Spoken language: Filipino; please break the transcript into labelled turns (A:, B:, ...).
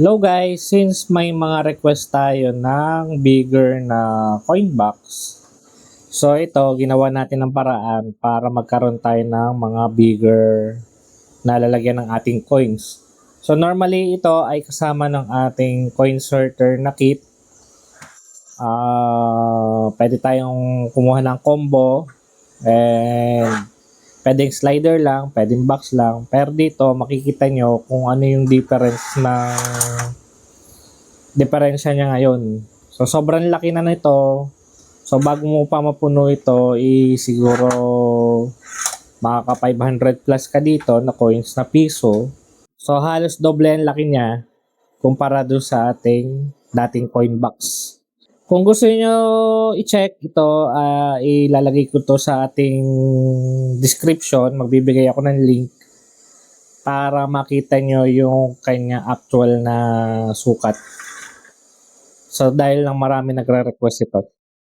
A: Hello guys, since may mga request tayo ng bigger na coin box, so ito ginawa natin ng paraan para magkaroon tayo ng mga bigger na lalagyan ng ating coins. So normally ito ay kasama ng ating coin sorter na kit. Pwede tayong kumuha ng combo and pwedeng slider lang, pwedeng box lang. Pero dito makikita nyo kung ano yung diferensya niya ngayon. So sobrang laki na nito. So bago mo pa mapuno ito, siguro makaka 500 plus ka dito na coins na piso. So halos doble ang laki niya kumpara doon sa ating dating coin box. Kung gusto niyo i-check ito, ilalagay ko to sa ating description. Magbibigay ako ng link para makita nyo yung kanya actual na sukat. So dahil lang marami nagre-request ito.